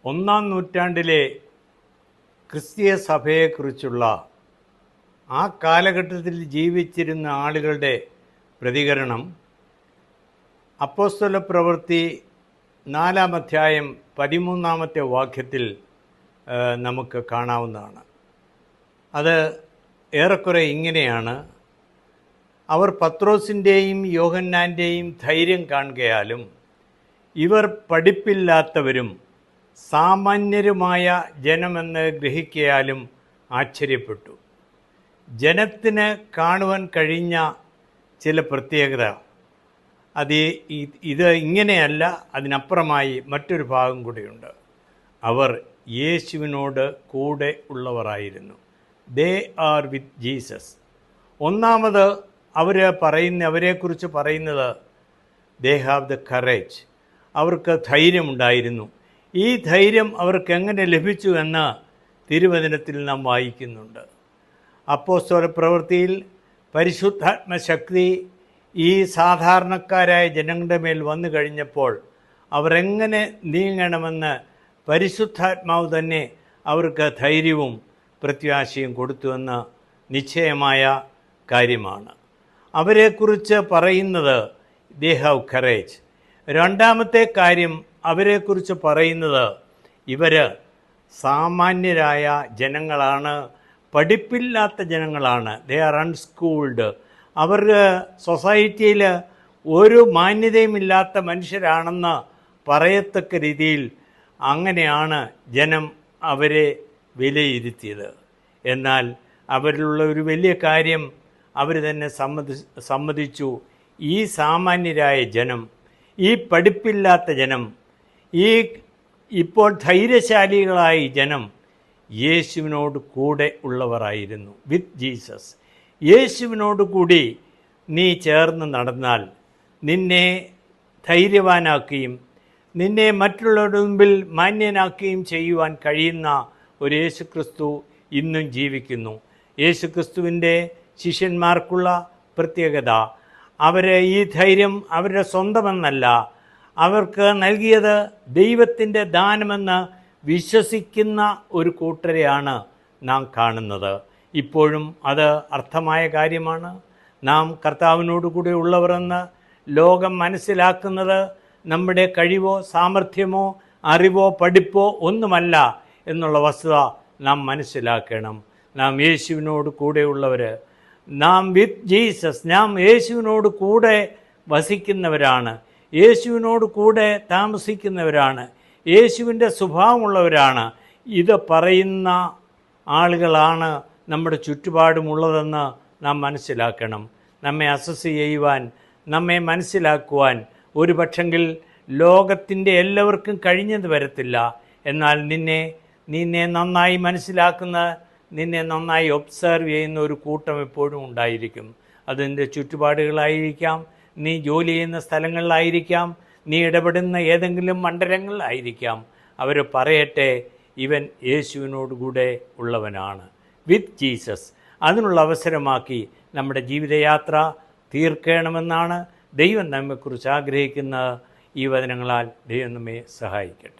ഒന്നാം നൂറ്റാണ്ടിലെ ക്രിസ്തീയ സഭയെക്കുറിച്ചുള്ള ആ കാലഘട്ടത്തിൽ ജീവിച്ചിരുന്ന ആളുകളുടെ പ്രതികരണം അപ്പോസ്തലപ്രവൃത്തി 4-ാം അധ്യായം 13-ാമത്തെ വാക്യത്തിൽ നമുക്ക് കാണാവുന്നതാണ്. അത് ഏറെക്കുറെ ഇങ്ങനെയാണ്: അവർ പത്രോസിൻ്റെയും യോഹന്നാൻ്റെയും ധൈര്യം കാണുകയാലും ഇവർ പഠിപ്പില്ലാത്തവരും സാമാന്യരുമായ ജനമെന്ന് ഗ്രഹിക്കയാലും ആശ്ചര്യപ്പെട്ടു. ജനത്തിന് കാണുവാൻ കഴിഞ്ഞ ചില പ്രത്യേകത ഇത് ഇങ്ങനെയല്ല, അതിനപ്പുറമായി മറ്റൊരു ഭാഗം കൂടിയുണ്ട്. അവർ യേശുവിനോട് കൂടെ ഉള്ളവരായിരുന്നു. They are with Jesus. ഒന്നാമത് അവരെക്കുറിച്ച് പറയുന്നത് ദേ ഹാവ് ദ കറേജ്. അവർക്ക് ധൈര്യമുണ്ടായിരുന്നു. ഈ ധൈര്യം അവർക്ക് എങ്ങനെ ലഭിച്ചു എന്ന് തിരുവചനത്തിൽ നാം വായിക്കുന്നുണ്ട്. അപ്പോസ്തലപ്രവൃത്തിയിൽ പരിശുദ്ധാത്മശക്തി ഈ സാധാരണക്കാരായ ജനങ്ങളുടെ മേൽ വന്നു കഴിഞ്ഞപ്പോൾ അവരെങ്ങനെ നീങ്ങണമെന്ന് പരിശുദ്ധാത്മാവ് തന്നെ അവർക്ക് ധൈര്യവും പ്രത്യാശയും കൊടുത്തുവെന്ന് നിശ്ചയമായ കാര്യമാണ്. അവരെക്കുറിച്ച് പറയുന്നത് ദേ ഹാവ് കറേജ്. രണ്ടാമത്തെ കാര്യം അവരെക്കുറിച്ച് പറയുന്നത് ഇവർ സാമാന്യരായ ജനങ്ങളാണ്, പഠിപ്പില്ലാത്ത ജനങ്ങളാണ്. They are അൺസ്കൂൾഡ്. അവർ സൊസൈറ്റിയിൽ ഒരു മാന്യതയുമില്ലാത്ത മനുഷ്യരാണെന്ന് പറയത്തക്ക രീതിയിൽ അങ്ങനെയാണ് ജനം അവരെ വിലയിരുത്തിയത്. എന്നാൽ അവരിലുള്ള ഒരു വലിയ കാര്യം അവർ തന്നെ സമ്മതിച്ചു. ഈ സാമാന്യരായ ജനം, ഈ പഠിപ്പില്ലാത്ത ജനം, ഇപ്പോൾ ധൈര്യശാലികളായ ജനം യേശുവിനോട് കൂടെ ഉള്ളവരായിരുന്നു. With Jesus. യേശുവിനോട് കൂടി നീ ചേർന്ന് നടന്നാൽ നിന്നെ ധൈര്യവാനാക്കുകയും നിന്നെ മറ്റുള്ളവരുടെ മുമ്പിൽ മാന്യനാക്കുകയും ചെയ്യുവാൻ കഴിയുന്ന ഒരു യേശുക്രിസ്തു ഇന്നും ജീവിക്കുന്നു. യേശുക്രിസ്തുവിൻ്റെ ശിഷ്യന്മാർക്കുള്ള പ്രത്യേകത, ഈ ധൈര്യം അവരുടെ സ്വന്തമെന്നല്ല, അവർക്ക് നൽകിയത് ദൈവത്തിൻ്റെ ദാനമെന്ന് വിശ്വസിക്കുന്ന ഒരു കൂട്ടരെയാണ് നാം കാണുന്നത്. ഇപ്പോഴും അത് അർത്ഥമായ കാര്യമാണ്. നാം കർത്താവിനോട് കൂടെ ഉള്ളവരെന്ന് ലോകം മനസ്സിലാക്കുന്നത് നമ്മുടെ കഴിവോ സാമർഥ്യമോ അറിവോ പഠിപ്പോ ഒന്നുമല്ല എന്നുള്ള വസ്തുത നാം മനസ്സിലാക്കണം. നാം യേശുവിനോട് കൂടെയുള്ളവർ, നാം വിത്ത് ജീസസ്, നാം യേശുവിനോട് കൂടെ വസിക്കുന്നവരാണ്, യേശുവിനോട് കൂടെ താമസിക്കുന്നവരാണ്, യേശുവിൻ്റെ സ്വഭാവമുള്ളവരാണ്. ഇത് പറയുന്ന ആളുകളാണ് നമ്മുടെ ചുറ്റുപാടുമുള്ളതെന്ന് നാം മനസ്സിലാക്കണം. നമ്മെ അസസ് ചെയ്യുവാൻ, നമ്മെ മനസ്സിലാക്കുവാൻ ഒരു പക്ഷെങ്കിൽ ലോകത്തിൻ്റെ എല്ലാവർക്കും കഴിഞ്ഞെന്ന് വരത്തില്ല. എന്നാൽ നിന്നെ നന്നായി മനസ്സിലാക്കുന്ന, നിന്നെ നന്നായി ഒബ്സർവ് ചെയ്യുന്ന ഒരു കൂട്ടം എപ്പോഴും ഉണ്ടായിരിക്കും. അതിൻ്റെ ചുറ്റുപാടുകളായിരിക്കാം, നീ ജോലി ചെയ്യുന്ന സ്ഥലങ്ങളിലായിരിക്കാം, നീ ഇടപെടുന്ന ഏതെങ്കിലും മണ്ഡലങ്ങളിലായിരിക്കാം. അവർ പറയട്ടെ, ഇവൻ യേശുവിനോടുകൂടെ ഉള്ളവനാണ്, വിത്ത് ജീസസ്. അതിനുള്ള അവസരമാക്കി നമ്മുടെ ജീവിതയാത്ര തീർക്കണമെന്നാണ് ദൈവം നമ്മെക്കുറിച്ച് ആഗ്രഹിക്കുന്ന ഈ വചനങ്ങളാൽ ദൈവം നമ്മെ സഹായിക്കട്ടെ.